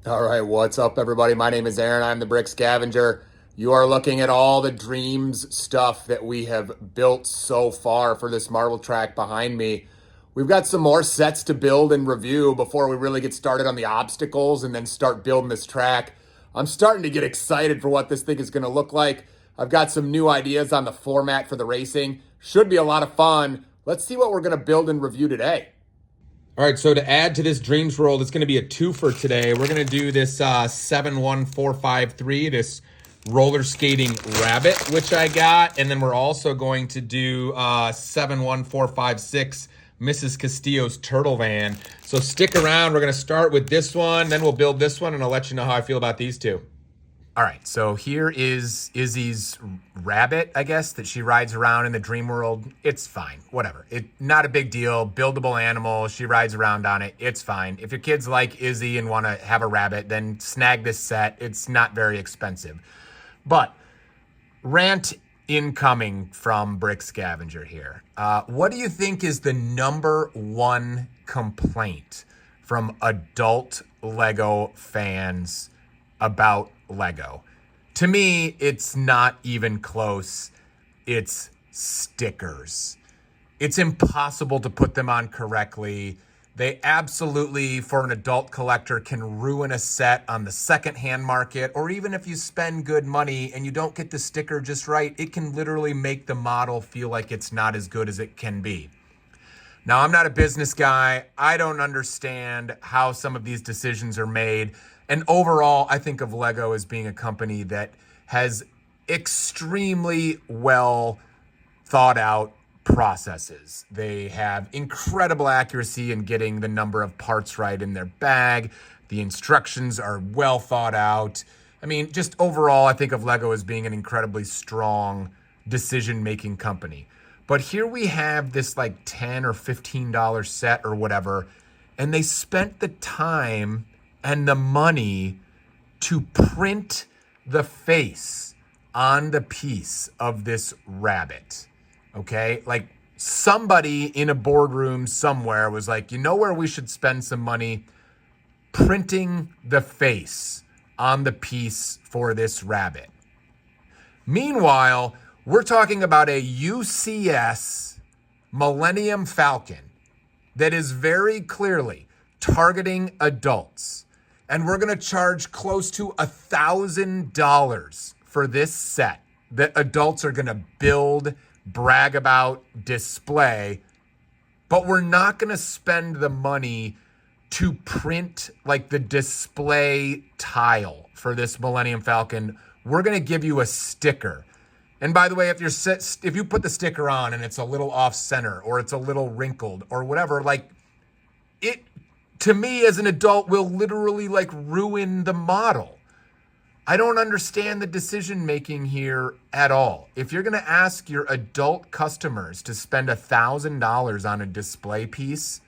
All right, what's up, everybody? My name is Aaron. I'm the Brick Scavenger. You are looking at all the Dreamzzz stuff that we have built so far for this marble track behind me. We've got some more sets to build and review before we really get started on the obstacles and then start building this track. I'm starting to get excited for what this thing is going to look like. I've got some new ideas on the format for the racing. Should be a lot of fun. Let's see what we're going to build and review today. All right, so to add to this Dreamzzz world, it's going to be a twofer today. We're going to do this 71453, this roller skating rabbit, which I got. And then we're also going to do 71456, Mrs. Castillo's turtle van. So stick around. We're going to start with this one, then we'll build this one, and I'll let you know how I feel about these two. All right, so here is Izzy's rabbit, I guess, that she rides around in the dream world. It's fine, whatever. Not a big deal, buildable animal. She rides around on it, it's fine. If your kids like Izzy and wanna have a rabbit, then snag this set. It's not very expensive. But rant incoming from Brick Scavenger here. What do you think is the #1 complaint from adult Lego fans about Lego? To me, it's not even close. It's stickers. It's impossible to put them on correctly. They absolutely, for an adult collector, can ruin a set on the secondhand market, or even if you spend good money and you don't get the sticker just right, it can literally make the model feel like it's not as good as it can be. Now, I'm not a business guy. I don't understand how some of these decisions are made. And overall, I think of Lego as being a company that has extremely well thought out processes. They have incredible accuracy in getting the number of parts right in their bag. The instructions are well thought out. I mean, just overall, I think of Lego as being an incredibly strong decision-making company. But here we have this like $10 or $15 set or whatever, and they spent the time and the money to print the face on the piece of this rabbit, okay? Like somebody in a boardroom somewhere was like, you know where we should spend some money? Printing the face on the piece for this rabbit. Meanwhile, we're talking about a UCS Millennium Falcon that is very clearly targeting adults. And we're going to charge close to $1,000 for this set that adults are going to build, brag about, display. But we're not going to spend the money to print like the display tile for this Millennium Falcon. We're going to give you a sticker. And by the way, if you put the sticker on and it's a little off center or it's a little wrinkled or whatever, like it, to me as an adult, will literally like ruin the model. I don't understand the decision making here at all. If you're going to ask your adult customers to spend $1,000 on a display piece,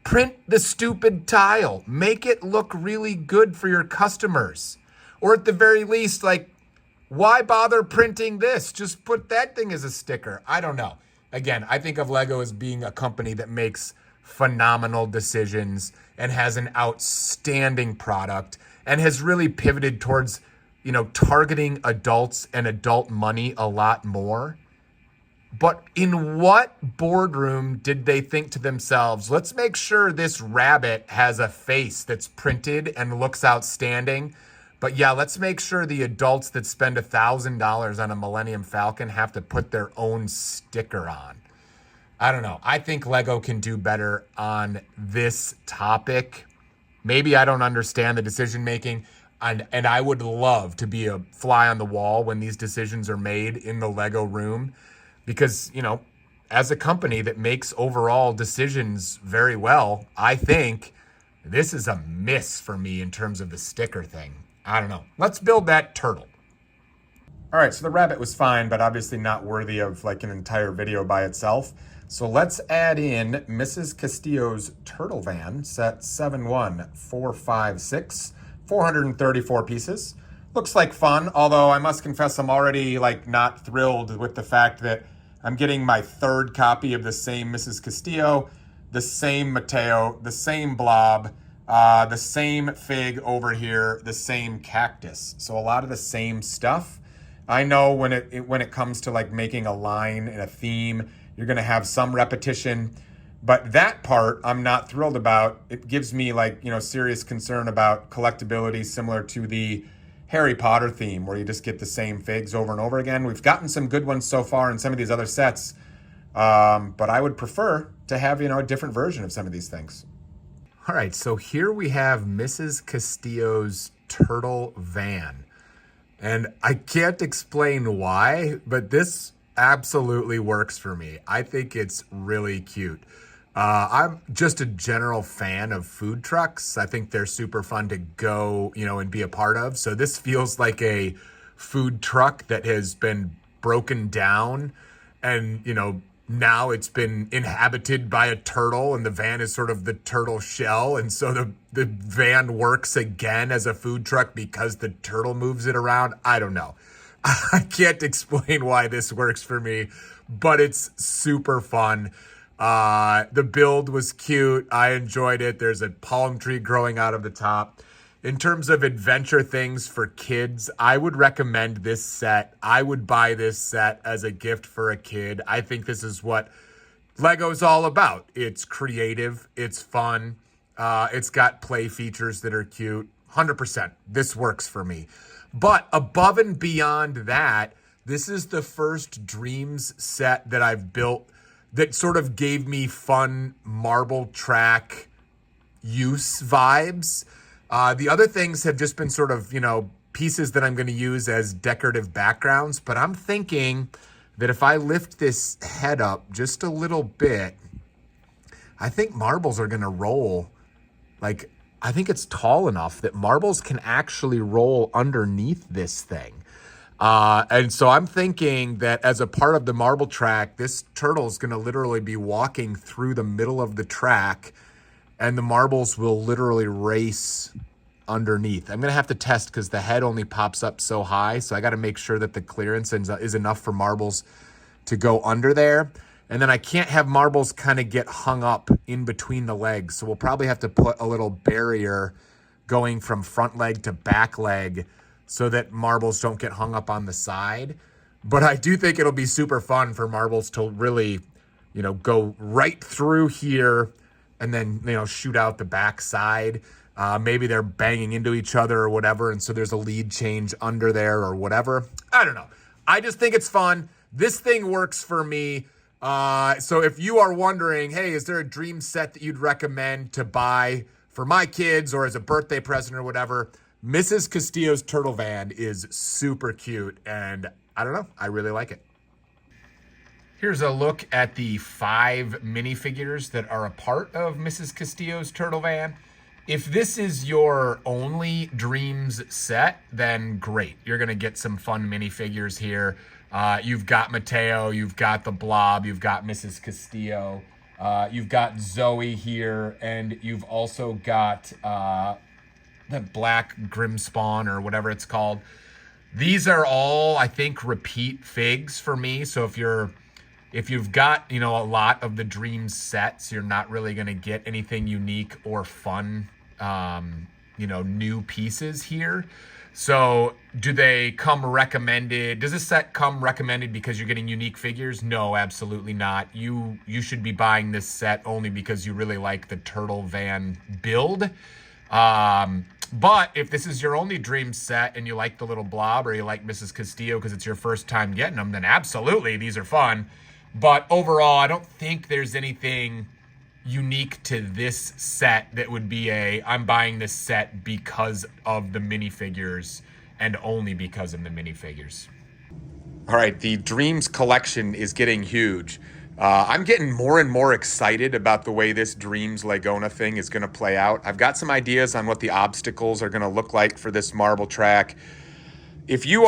print the stupid tile. Make it look really good for your customers. Or at the very least, like, why bother printing this? Just put that thing as a sticker. I don't know. Again, I think of Lego as being a company that makes phenomenal decisions and has an outstanding product and has really pivoted towards, targeting adults and adult money a lot more. But in what boardroom did they think to themselves, let's make sure this rabbit has a face that's printed and looks outstanding? But yeah, let's make sure the adults that spend $1,000 on a Millennium Falcon have to put their own sticker on. I don't know. I think Lego can do better on this topic. Maybe I don't understand the decision making, and I would love to be a fly on the wall when these decisions are made in the Lego room, because, as a company that makes overall decisions very well, I think this is a miss for me in terms of the sticker thing. I don't know. Let's build that turtle. All right, so the rabbit was fine, but obviously not worthy of like an entire video by itself. So let's add in Mrs. Castillo's turtle van, set 71456, 434 pieces. Looks like fun, although I must confess I'm already like not thrilled with the fact that I'm getting my third copy of the same Mrs. Castillo, the same Mateo, the same blob, The same fig over here, the same cactus. So a lot of the same stuff. I know when it comes to like making a line and a theme, you're gonna have some repetition, but that part I'm not thrilled about. It gives me like, serious concern about collectability, similar to the Harry Potter theme, where you just get the same figs over and over again. We've gotten some good ones so far in some of these other sets, but I would prefer to have, a different version of some of these things. All right, so here we have Mrs. Castillo's turtle van. And I can't explain why, but this absolutely works for me. I think it's really cute. I'm just a general fan of food trucks. I think they're super fun to go, and be a part of. So this feels like a food truck that has been broken down and, now it's been inhabited by a turtle, and the van is sort of the turtle shell. And so the van works again as a food truck because the turtle moves it around. I don't know. I can't explain why this works for me, but it's super fun. The build was cute. I enjoyed it. There's a palm tree growing out of the top. In terms of adventure things for kids, I would recommend this set. I would buy this set as a gift for a kid. I think this is what Lego's all about. It's creative. It's fun. It's got play features that are cute. 100%. This works for me. But above and beyond that, this is the first Dreamzzz set that I've built that sort of gave me fun marble track use vibes. The other things have just been sort of, pieces that I'm going to use as decorative backgrounds. But I'm thinking that if I lift this head up just a little bit, I think marbles are going to roll. Like, I think it's tall enough that marbles can actually roll underneath this thing. And so I'm thinking that as a part of the marble track, this turtle is going to literally be walking through the middle of the track, and the marbles will literally race underneath. I'm going to have to test because the head only pops up so high. So I got to make sure that the clearance is enough for marbles to go under there. And then I can't have marbles kind of get hung up in between the legs. So we'll probably have to put a little barrier going from front leg to back leg so that marbles don't get hung up on the side. But I do think it'll be super fun for marbles to really, go right through here and then, shoot out the back side. Maybe they're banging into each other or whatever, and so there's a lead change under there or whatever. I don't know. I just think it's fun. This thing works for me. So if you are wondering, hey, is there a dream set that you'd recommend to buy for my kids or as a birthday present or whatever, Mrs. Castillo's turtle van is super cute, and I don't know. I really like it. Here's a look at the 5 minifigures that are a part of Mrs. Castillo's turtle van. If this is your only Dreamzzz set, then great. You're going to get some fun minifigures here. You've got Mateo, you've got the Blob, you've got Mrs. Castillo, you've got Zoe here, and you've also got the Black Grimspawn or whatever it's called. These are all, I think, repeat figs for me. So if you've got, a lot of the Dreamzzz sets, you're not really going to get anything unique or fun, new pieces here. So do they come recommended? Does this set come recommended because you're getting unique figures? No, absolutely not. You should be buying this set only because you really like the turtle van build. But if this is your only Dreamzzz set and you like the little Blob or you like Mrs. Castillo because it's your first time getting them, then absolutely, these are fun. But overall, I don't think there's anything unique to this set that would be I'm buying this set because of the minifigures and only because of the minifigures. All right, the Dreamzzz collection is getting huge. I'm getting more and more excited about the way this Dreamzzz Legona thing is going to play out. I've got some ideas on what the obstacles are going to look like for this marble track. If you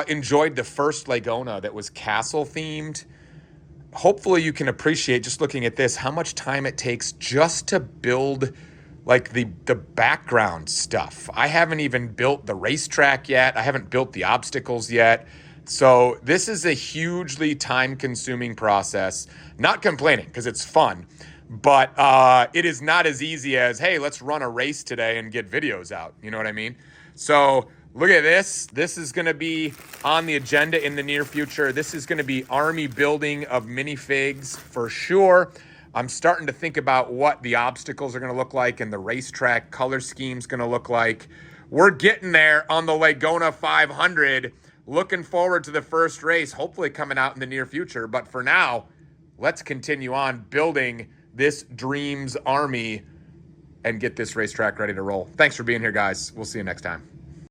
enjoyed the first Legona that was castle themed, hopefully you can appreciate, just looking at this, how much time it takes just to build like the background stuff. I haven't even built the racetrack yet. I haven't built the obstacles yet. So this is a hugely time-consuming process. Not complaining, because it's fun. But it is not as easy as, hey, let's run a race today and get videos out. You know what I mean? So look at this. This is going to be on the agenda in the near future. This is going to be army building of minifigs for sure. I'm starting to think about what the obstacles are going to look like and the racetrack color scheme's going to look like. We're getting there on the Legona 500. Looking forward to the first race, hopefully coming out in the near future. But for now, let's continue on building this Dreamzzz army and get this racetrack ready to roll. Thanks for being here, guys. We'll see you next time.